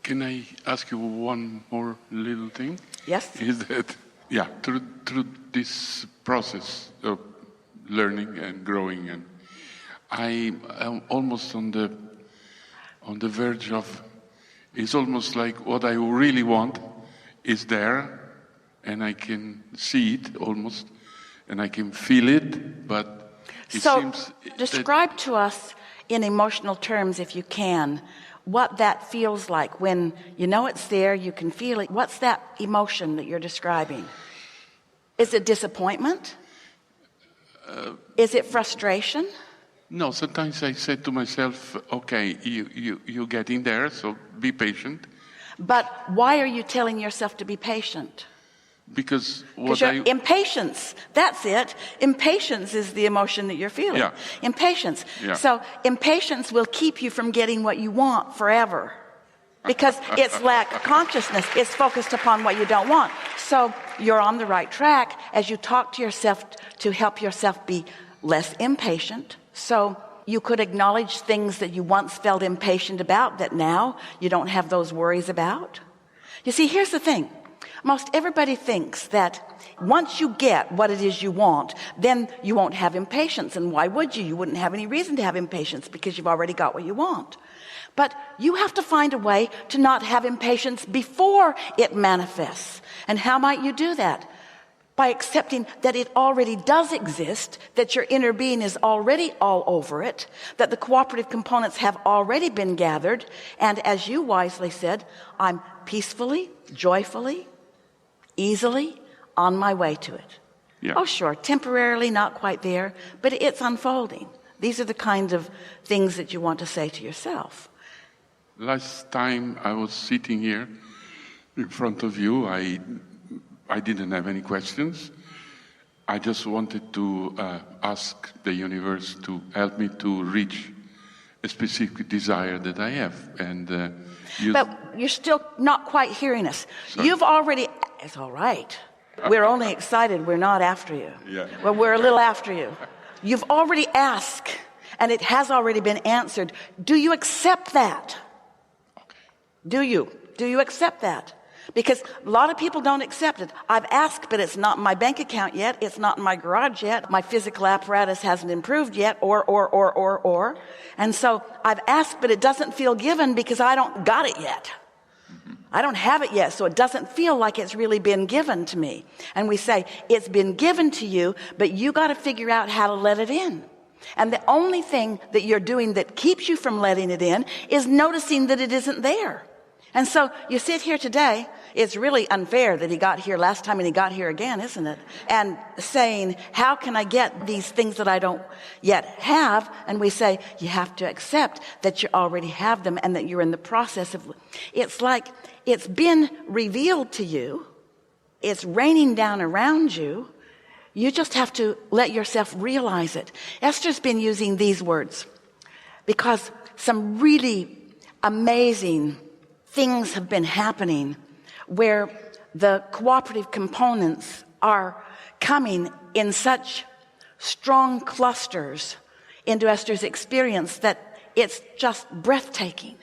Can I ask you one more little thing? Yes. Is that, through this process of learning and growing, and I am almost on the verge of, it's almost like what I really want is there, and I can see it almost, and I can feel it, but it seems... Describe to us in emotional terms, if you can, what that feels like when you know it's there, you can feel it. What's that emotion that you're describing? Is it disappointment? Is it frustration? No, sometimes I say to myself, okay, you're getting there, so be patient. But why are you telling yourself to be patient? Because impatience, that's it. Impatience is the emotion that you're feeling. Yeah. Impatience. Yeah. So impatience will keep you from getting what you want forever. Because it's lack of consciousness. It's focused upon what you don't want. So you're on the right track as you talk to yourself to help yourself be less impatient. So you could acknowledge things that you once felt impatient about that now you don't have those worries about. You see, here's the thing. Most everybody thinks that once you get what it is you want, then you won't have impatience. And why would you? You wouldn't have any reason to have impatience because you've already got what you want. But you have to find a way to not have impatience before it manifests. And how might you do that? By accepting that it already does exist, that your inner being is already all over it, that the cooperative components have already been gathered. And as you wisely said, I'm peacefully, joyfully, easily on my way to it. Yeah. Oh, sure, temporarily not quite there, but it's unfolding. These are the kinds of things that you want to say to yourself. Last time I was sitting here in front of you, I didn't have any questions. I just wanted to ask the universe to help me to reach a specific desire that I have. And but you're still not quite hearing us. Sorry. You've already... It's all right. We're only excited. We're not after you. Yeah. Well, we're a little after you. You've already asked, and it has already been answered. Do you accept that? Okay. Do you? Do you accept that? Because a lot of people don't accept it. I've asked, but it's not in my bank account yet. It's not in my garage yet. My physical apparatus hasn't improved yet, or. And so I've asked, but it doesn't feel given because I don't got it yet. I don't have it yet, so it doesn't feel like it's really been given to me. And we say, it's been given to you, but you got to figure out how to let it in. And the only thing that you're doing that keeps you from letting it in is noticing that it isn't there. And so you sit here today, it's really unfair that he got here last time and he got here again, isn't it? And saying, how can I get these things that I don't yet have? And we say, you have to accept that you already have them and that you're in the process of, it's like it's been revealed to you. It's raining down around you. You just have to let yourself realize it. Esther's been using these words because some really amazing things have been happening where the cooperative components are coming in such strong clusters into Esther's experience that it's just breathtaking.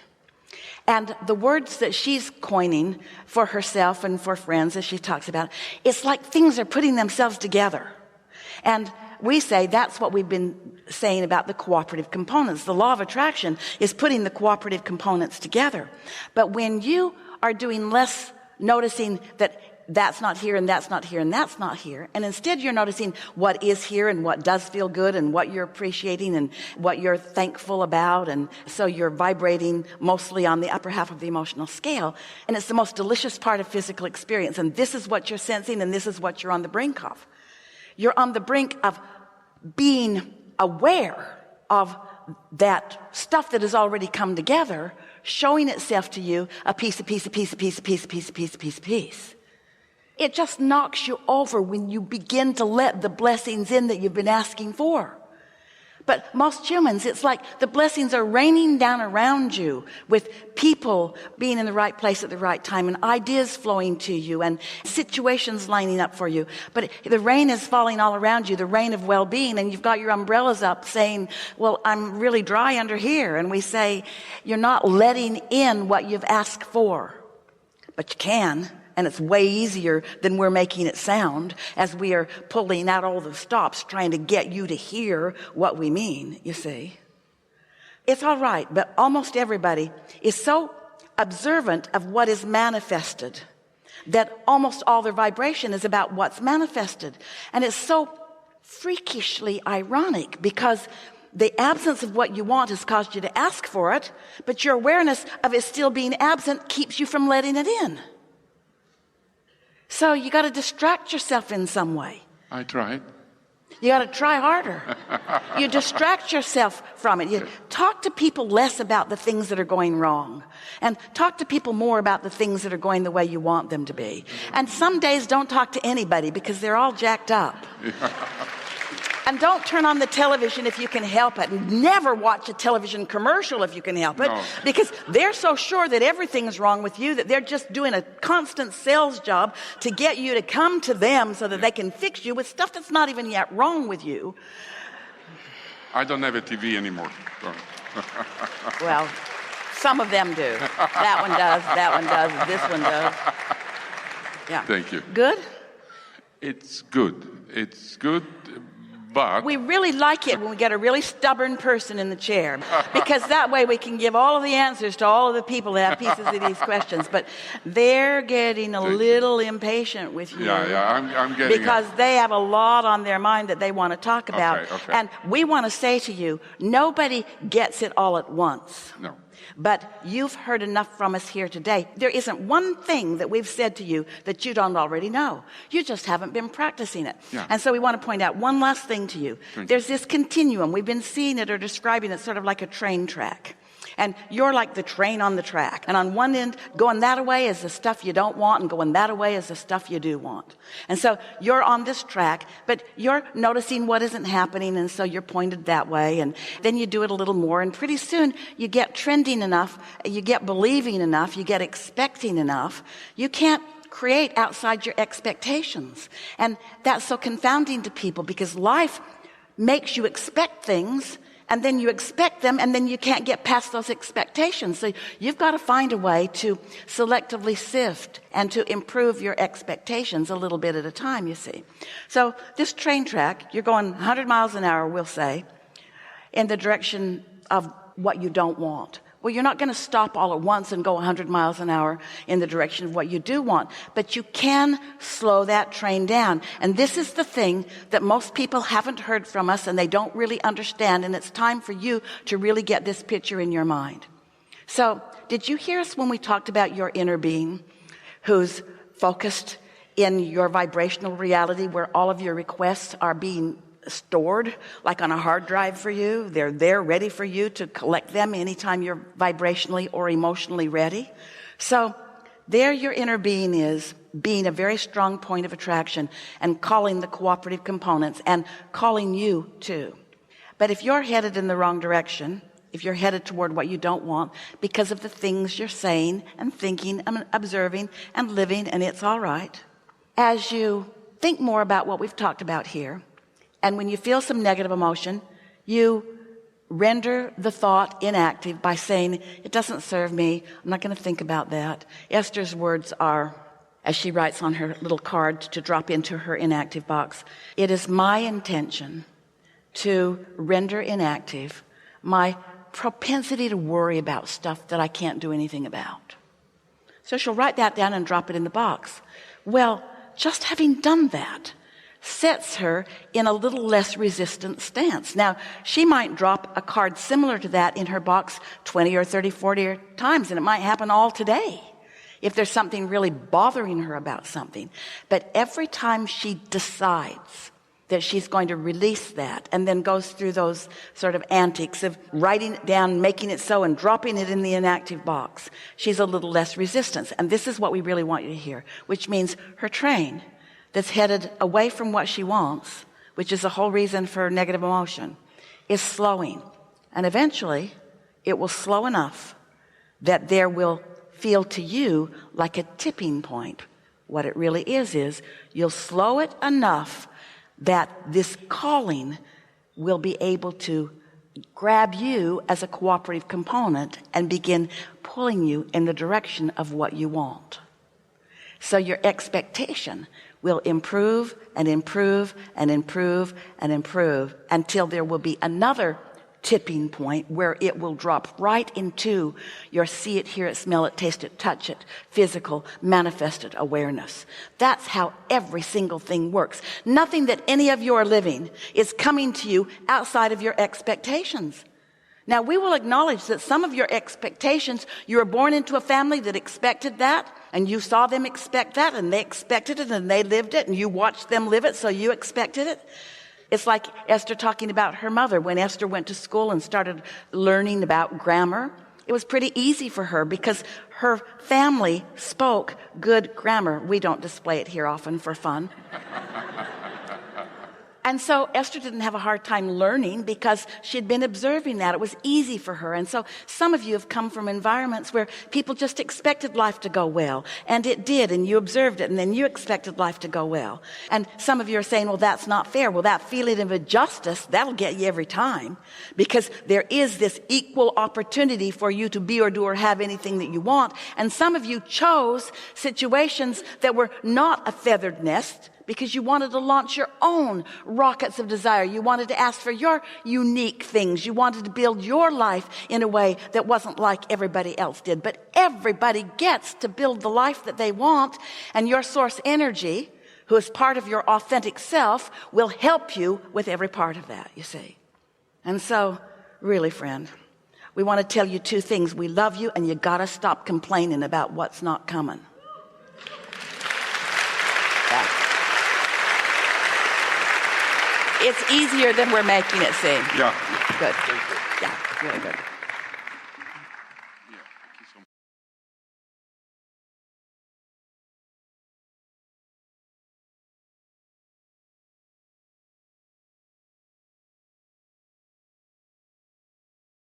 And the words that she's coining for herself and for friends, as she talks about, it's like things are putting themselves together. And we say that's what we've been saying about the cooperative components. The law of attraction is putting the cooperative components together. But when you are doing less noticing that that's not here and that's not here and that's not here, and instead you're noticing what is here and what does feel good and what you're appreciating and what you're thankful about, and so you're vibrating mostly on the upper half of the emotional scale, and it's the most delicious part of physical experience, and this is what you're sensing and this is what you're on the brink of. You're on the brink of being aware of that stuff that has already come together, showing itself to you a piece. It just knocks you over when you begin to let the blessings in that you've been asking for. But most humans, it's like the blessings are raining down around you with people being in the right place at the right time and ideas flowing to you and situations lining up for you. But the rain is falling all around you, the rain of well-being, and you've got your umbrellas up saying, well, I'm really dry under here. And we say, you're not letting in what you've asked for. But you can. And it's way easier than we're making it sound as we are pulling out all the stops trying to get you to hear what we mean, you see. It's all right, but almost everybody is so observant of what is manifested that almost all their vibration is about what's manifested. And it's so freakishly ironic because the absence of what you want has caused you to ask for it, but your awareness of it still being absent keeps you from letting it in. So you got to distract yourself in some way. I tried. You got to try harder. You distract yourself from it. You talk to people less about the things that are going wrong and talk to people more about the things that are going the way you want them to be. And some days don't talk to anybody because they're all jacked up. And don't turn on the television if you can help it. Never watch a television commercial if you can help it. No. Because they're so sure that everything's wrong with you that they're just doing a constant sales job to get you to come to them so that they can fix you with stuff that's not even yet wrong with you. I don't have a TV anymore. So. Well, some of them do. That one does, that one does, this one does. Yeah. Thank you. Good? It's good. It's good. But we really like it when we get a really stubborn person in the chair, because that way we can give all of the answers to all of the people that have pieces of these questions. But they're getting a little impatient with you. I'm getting because they have a lot on their mind that they want to talk about. Okay. And we want to say to you, nobody gets it all at once. No. But you've heard enough from us here today. There isn't one thing that we've said to you that you don't already know. You just haven't been practicing it. Yeah. And so we want to point out one last thing to you. There's this continuum. We've been seeing it or describing it sort of like a train track. And you're like the train on the track. And on one end, going that way is the stuff you don't want, and going that way is the stuff you do want. And so you're on this track, but you're noticing what isn't happening, and so you're pointed that way. And then you do it a little more, and pretty soon you get trending enough, you get believing enough, you get expecting enough. You can't create outside your expectations. And that's so confounding to people, because life makes you expect things, and then you expect them, and then you can't get past those expectations. So you've got to find a way to selectively sift and to improve your expectations a little bit at a time, you see. So this train track, you're going 100 miles an hour, we'll say, in the direction of what you don't want. Well, you're not going to stop all at once and go 100 miles an hour in the direction of what you do want, but you can slow that train down. And this is the thing that most people haven't heard from us, and they don't really understand, and it's time for you to really get this picture in your mind. So, did you hear us when we talked about your inner being, who's focused in your vibrational reality, where all of your requests are being stored like on a hard drive for you? They're there ready for you to collect them anytime you're vibrationally or emotionally ready. So there your inner being is, being a very strong point of attraction and calling the cooperative components and calling you too. But if you're headed in the wrong direction, if you're headed toward what you don't want because of the things you're saying and thinking and observing and living, and it's all right, as you think more about what we've talked about here, and when you feel some negative emotion, you render the thought inactive by saying, it doesn't serve me. I'm not going to think about that. Esther's words are, as she writes on her little card to drop into her inactive box, it is my intention to render inactive my propensity to worry about stuff that I can't do anything about. So she'll write that down and drop it in the box. Well, just having done that sets her in a little less resistant stance. Now, she might drop a card similar to that in her box 20 or 30, 40 times, and it might happen all today if there's something really bothering her about something. But every time she decides that she's going to release that and then goes through those sort of antics of writing it down, making it so, and dropping it in the inactive box, she's a little less resistant. And this is what we really want you to hear, which means her train that's headed away from what she wants, which is the whole reason for negative emotion, is slowing. And eventually it will slow enough that there will feel to you like a tipping point. What it really is you'll slow it enough that this calling will be able to grab you as a cooperative component and begin pulling you in the direction of what you want. So your expectation will improve and improve and improve and improve until there will be another tipping point where it will drop right into your see it, hear it, smell it, taste it, touch it, physical, manifested awareness. That's how every single thing works. Nothing that any of you are living is coming to you outside of your expectations. Now, we will acknowledge that some of your expectations, you were born into a family that expected that, and you saw them expect that, and they expected it, and they lived it, and you watched them live it, so you expected it. It's like Esther talking about her mother. When Esther went to school and started learning about grammar, it was pretty easy for her because her family spoke good grammar. We don't display it here often for fun. And so Esther didn't have a hard time learning because she'd been observing that. It was easy for her. And so some of you have come from environments where people just expected life to go well. And it did, and you observed it, and then you expected life to go well. And some of you are saying, well, that's not fair. Well, that feeling of injustice, that'll get you every time. Because there is this equal opportunity for you to be or do or have anything that you want. And some of you chose situations that were not a feathered nest, because you wanted to launch your own rockets of desire. You wanted to ask for your unique things. You wanted to build your life in a way that wasn't like everybody else did. But everybody gets to build the life that they want, and your source energy, who is part of your authentic self, will help you with every part of that, you see. And so, really, friend, we want to tell you two things. We love you, and you got to stop complaining about what's not coming. It's easier than we're making it seem. Yeah. Good. Yeah, really good.